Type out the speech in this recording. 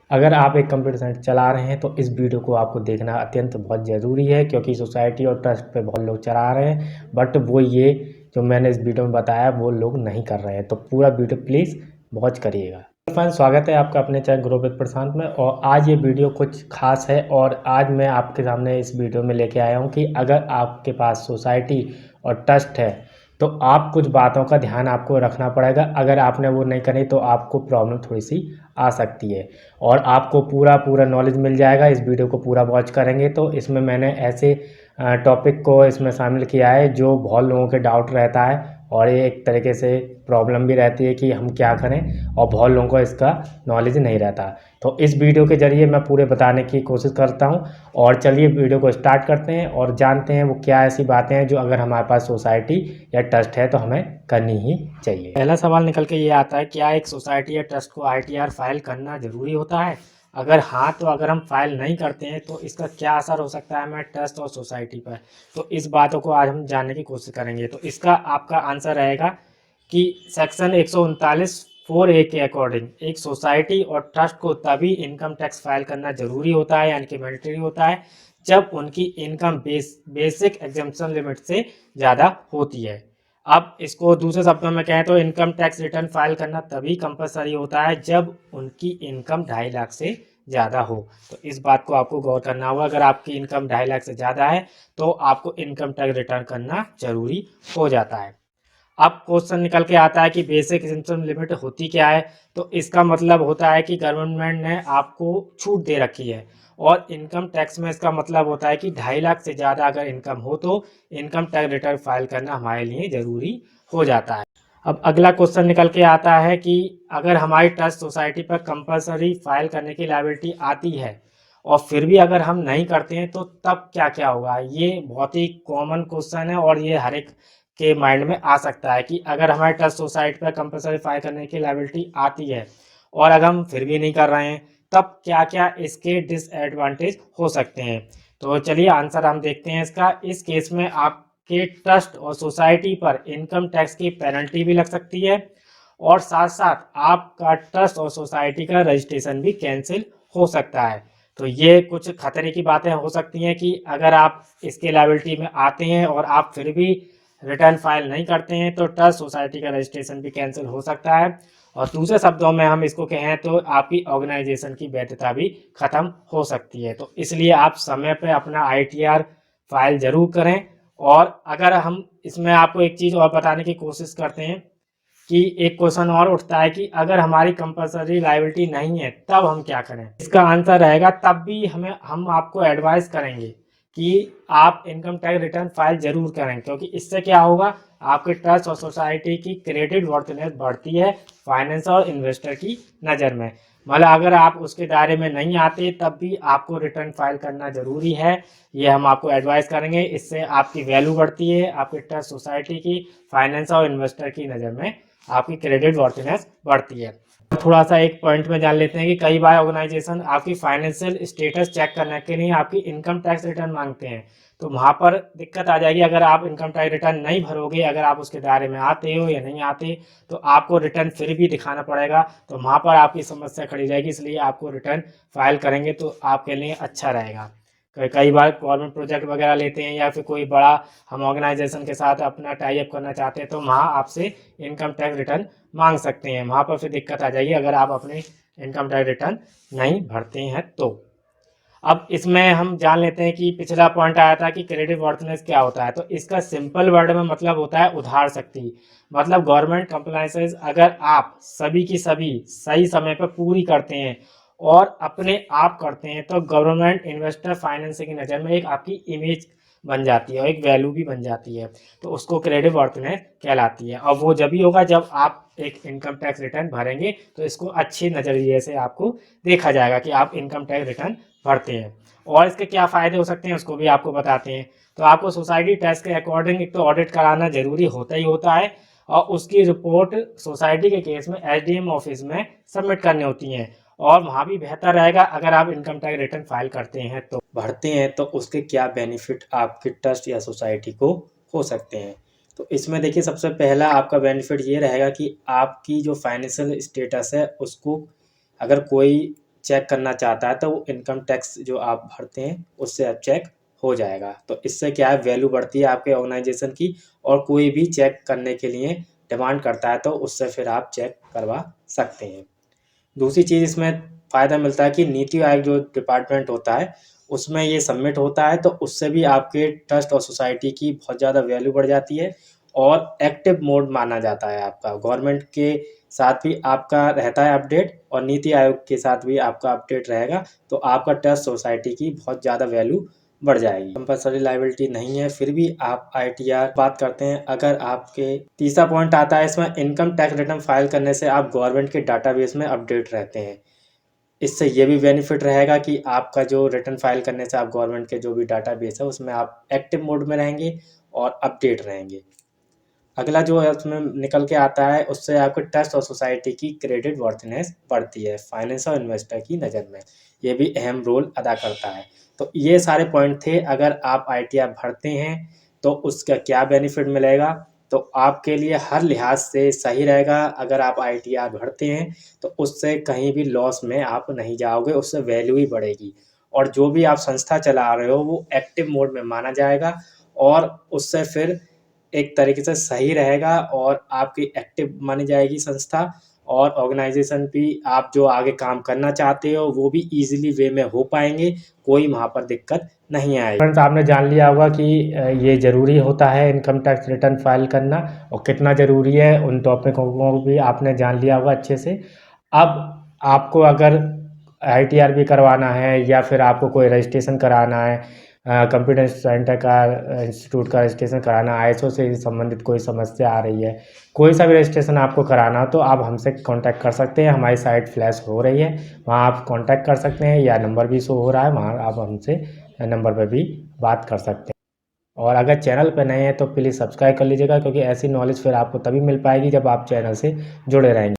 अगर आप एक कंप्यूटर साइंस चला रहे हैं तो इस वीडियो को आपको देखना अत्यंत बहुत ज़रूरी है, क्योंकि सोसाइटी और ट्रस्ट पे बहुत लोग चला रहे हैं, बट वो ये जो मैंने इस वीडियो में बताया वो लोग नहीं कर रहे हैं। तो पूरा वीडियो प्लीज़ वॉच करिएगा। फ्रेंड्स, स्वागत है आपका अपने चैनल ग्रो विद प्रशांत में। और आज ये वीडियो कुछ खास है और आज मैं आपके सामने इस वीडियो में लेके आया हूँ कि अगर आपके पास सोसाइटी और ट्रस्ट है तो आप कुछ बातों का ध्यान आपको रखना पड़ेगा। अगर आपने वो नहीं करी तो आपको प्रॉब्लम थोड़ी सी आ सकती है और आपको पूरा नॉलेज मिल जाएगा। इस वीडियो को पूरा वॉच करेंगे तो इसमें मैंने ऐसे टॉपिक को इसमें शामिल किया है जो बहुत लोगों के डाउट रहता है और ये एक तरीके से प्रॉब्लम भी रहती है कि हम क्या करें, और बहुत लोगों को इसका नॉलेज नहीं रहता। तो इस वीडियो के ज़रिए मैं पूरे बताने की कोशिश करता हूँ। और चलिए वीडियो को स्टार्ट करते हैं और जानते हैं वो क्या ऐसी बातें हैं जो अगर हमारे पास सोसाइटी या ट्रस्ट है तो हमें करनी ही चाहिए। पहला सवाल निकल के ये आता है, क्या एक सोसाइटी या ट्रस्ट को आईटीआर फाइल करना ज़रूरी होता है? अगर हाँ तो अगर हम फाइल नहीं करते हैं तो इसका क्या असर हो सकता है हमारे ट्रस्ट और सोसाइटी पर? तो इस बातों को आज हम जानने की कोशिश करेंगे। तो इसका आपका आंसर रहेगा कि सेक्शन 139 4A के अकॉर्डिंग एक सोसाइटी और ट्रस्ट को तभी इनकम टैक्स फाइल करना जरूरी होता है, यानी कि मैंडेटरी होता है, जब उनकी इनकम बेसिक एग्जम्पशन लिमिट से ज़्यादा होती है। अब इसको दूसरे शब्दों में कहें तो इनकम टैक्स रिटर्न फाइल करना तभी कंपलसरी होता है जब उनकी इनकम 2.5 लाख से ज़्यादा हो। तो इस बात को आपको गौर करना होगा। अगर आपकी इनकम 2.5 लाख से ज़्यादा है तो आपको इनकम टैक्स रिटर्न करना जरूरी हो जाता है। अब क्वेश्चन निकल के आता है कि बेसिक इनकम लिमिट होती क्या है? तो इसका मतलब होता है कि गवर्नमेंट ने आपको छूट दे रखी है, और इनकम टैक्स में इसका मतलब होता है कि 2.5 लाख से ज़्यादा अगर इनकम हो तो इनकम टैक्स रिटर्न फाइल करना हमारे लिए ज़रूरी हो जाता है। अब अगला क्वेश्चन निकल के आता है कि अगर हमारी ट्रस्ट सोसाइटी पर कंपलसरी फाइल करने की लायबिलिटी आती है और फिर भी अगर हम नहीं करते हैं तो तब क्या क्या होगा? ये बहुत ही कॉमन क्वेश्चन है और ये हर एक के माइंड में आ सकता है कि अगर हमारे ट्रस्ट सोसाइटी पर कंपलसरी फाइल करने की लायबिलिटी आती है और अगर हम फिर भी नहीं कर रहे हैं तब क्या क्या इसके डिसएडवांटेज हो सकते हैं। तो चलिए आंसर हम देखते हैं इसका। इस केस में आपके ट्रस्ट और सोसाइटी पर इनकम टैक्स की पेनल्टी भी लग सकती है और साथ साथ आपका ट्रस्ट और सोसाइटी का रजिस्ट्रेशन भी कैंसिल हो सकता है। तो ये कुछ खतरे की बातें हो सकती हैं कि अगर आप इसके लायबिलिटी में आते हैं और आप फिर भी रिटर्न फाइल नहीं करते हैं तो ट्रस्ट सोसाइटी का रजिस्ट्रेशन भी कैंसिल हो सकता है, और दूसरे शब्दों में हम इसको कहें तो आपकी ऑर्गेनाइजेशन की वैधता भी खत्म हो सकती है। तो इसलिए आप समय पे अपना आईटीआर फाइल जरूर करें। और अगर हम इसमें आपको एक चीज़ और बताने की कोशिश करते हैं कि एक क्वेश्चन और उठता है कि अगर हमारी कंपलसरी लायबिलिटी नहीं है तब हम क्या करें? इसका आंसर रहेगा तब भी हम आपको एडवाइस करेंगे कि आप इनकम टैक्स रिटर्न फाइल जरूर करें, क्योंकि इससे क्या होगा, आपके ट्रस्ट और सोसाइटी की क्रेडिट वर्थनेस बढ़ती है फाइनेंस और इन्वेस्टर की नज़र में। मतलब अगर आप उसके दायरे में नहीं आते तब भी आपको रिटर्न फाइल करना जरूरी है। ये हम आपको एडवाइस करेंगे। इससे आपकी वैल्यू बढ़ती है, आपके ट्रस्ट सोसाइटी की, फाइनेंस और इन्वेस्टर की नज़र में आपकी क्रेडिट वर्थनेस बढ़ती है। थोड़ा सा एक पॉइंट में जान लेते हैं कि कई बार ऑर्गेनाइजेशन आपकी फाइनेंशियल स्टेटस चेक करने के लिए आपकी इनकम टैक्स रिटर्न मांगते हैं। तो वहाँ पर दिक्कत आ जाएगी। अगर आप इनकम टैक्स रिटर्न नहीं भरोगे, अगर आप उसके दायरे में आते हो या नहीं आते, तो आपको रिटर्न फिर भी दिखाना पड़ेगा। तो वहाँ पर आपकी समस्या खड़ी जाएगी। इसलिए आपको रिटर्न फाइल करेंगे तो आपके लिए अच्छा रहेगा। कई बार गवर्नमेंट प्रोजेक्ट वगैरह लेते हैं या फिर कोई बड़ा हम ऑर्गेनाइजेशन के साथ अपना टाई अप करना चाहते हैं तो वहाँ आपसे इनकम टैक्स रिटर्न मांग सकते हैं। वहाँ पर फिर दिक्कत आ जाएगी अगर आप अपने इनकम टैक्स रिटर्न नहीं भरते हैं तो। अब इसमें हम जान लेते हैं कि पिछला पॉइंट आया था कि क्रेडिट वर्थनेस क्या होता है। तो इसका सिंपल वर्ड में मतलब होता है उधार शक्ति। मतलब गवर्नमेंट कंप्लायंसेस अगर आप सभी की सभी सही समय पर पूरी करते हैं और अपने आप करते हैं तो गवर्नमेंट इन्वेस्टर फाइनेंसिंग की नज़र में एक आपकी इमेज बन जाती है और एक वैल्यू भी बन जाती है। तो उसको क्रेडिट वर्थनेस कहलाती है, और वो जब भी होगा जब आप एक इनकम टैक्स रिटर्न भरेंगे तो इसको अच्छी नज़रिए से आपको देखा जाएगा कि आप इनकम टैक्स रिटर्न भरते हैं। और इसके क्या फ़ायदे हो सकते हैं उसको भी आपको बताते हैं। तो आपको सोसाइटी टैक्स के अकॉर्डिंग एक तो ऑडिट कराना जरूरी होता ही होता है, और उसकी रिपोर्ट सोसाइटी के केस में एसडीएम ऑफिस में सबमिट करनी होती हैं। और वहाँ भी बेहतर रहेगा अगर आप इनकम टैक्स रिटर्न फाइल करते हैं तो भरते हैं तो उसके क्या बेनिफिट आपके ट्रस्ट या सोसाइटी को हो सकते हैं। तो इसमें देखिए सबसे पहला आपका बेनिफिट ये रहेगा कि आपकी जो फाइनेंशियल स्टेटस है उसको अगर कोई चेक करना चाहता है तो वो इनकम टैक्स जो आप भरते हैं उससे अब चेक हो जाएगा। तो इससे क्या है, वैल्यू बढ़ती है आपके ऑर्गेनाइजेशन की, और कोई भी चेक करने के लिए डिमांड करता है तो उससे फिर आप चेक करवा सकते हैं। दूसरी चीज़ इसमें फ़ायदा मिलता है कि नीति आयोग जो डिपार्टमेंट होता है उसमें ये सबमिट होता है, तो उससे भी आपके ट्रस्ट और सोसाइटी की बहुत ज़्यादा वैल्यू बढ़ जाती है और एक्टिव मोड माना जाता है आपका। गवर्नमेंट के साथ भी आपका रहता है अपडेट और नीति आयोग के साथ भी आपका अपडेट रहेगा, तो आपका ट्रस्ट सोसाइटी की बहुत ज़्यादा वैल्यू बढ़ जाएगी। कंपल्सरी लायबिलिटी नहीं है, फिर भी आप आईटीआर बात करते हैं। अगर आपके तीसरा पॉइंट आता है इसमें, इनकम टैक्स रिटर्न फाइल करने से आप गवर्नमेंट के डाटाबेस में अपडेट रहते हैं। इससे ये भी बेनिफिट रहेगा कि आपका जो रिटर्न फाइल करने से आप गवर्नमेंट के जो भी डाटाबेस है उसमें आप एक्टिव मोड में रहेंगे और अपडेट रहेंगे। अगला जो है उसमें निकल के आता है, उससे आपके ट्रस्ट और सोसाइटी की क्रेडिट वर्थनेस बढ़ती है फाइनेंस और इन्वेस्टर की नज़र में। ये भी अहम रोल अदा करता है। तो ये सारे पॉइंट थे, अगर आप आईटीआर भरते हैं तो उसका क्या बेनिफिट मिलेगा, तो आपके लिए हर लिहाज से सही रहेगा। अगर आप आईटीआर भरते हैं तो उससे कहीं भी लॉस में आप नहीं जाओगे, उससे वैल्यू ही बढ़ेगी और जो भी आप संस्था चला रहे हो वो एक्टिव मोड में माना जाएगा और उससे फिर एक तरीके से सही रहेगा और आपकी एक्टिव मानी जाएगी संस्था, और ऑर्गेनाइजेशन भी आप जो आगे काम करना चाहते हो वो भी ईजिली वे में हो पाएंगे, कोई वहाँ पर दिक्कत नहीं आएगी। फ्रेंड्स, आपने जान लिया होगा कि ये ज़रूरी होता है इनकम टैक्स रिटर्न फाइल करना और कितना ज़रूरी है, उन टॉपिकों को भी आपने जान लिया होगा अच्छे से। अब आपको अगर आईटीआर भी करवाना है या फिर आपको कोई रजिस्ट्रेशन कराना है, कंप्यूटर सेंटर का इंस्टीट्यूट का रजिस्ट्रेशन कराना, आईएसओ से संबंधित कोई समस्या आ रही है, कोई सा भी रजिस्ट्रेशन आपको कराना हो तो आप हमसे कांटेक्ट कर सकते हैं। हमारी साइट फ्लैश हो रही है, वहाँ आप कांटेक्ट कर सकते हैं, या नंबर भी शो हो रहा है, वहाँ आप हमसे नंबर पर भी बात कर सकते हैं। और अगर चैनल पर नए हैं तो प्लीज़ सब्सक्राइब कर लीजिएगा, क्योंकि ऐसी नॉलेज फिर आपको तभी मिल पाएगी जब आप चैनल से जुड़े रहेंगे।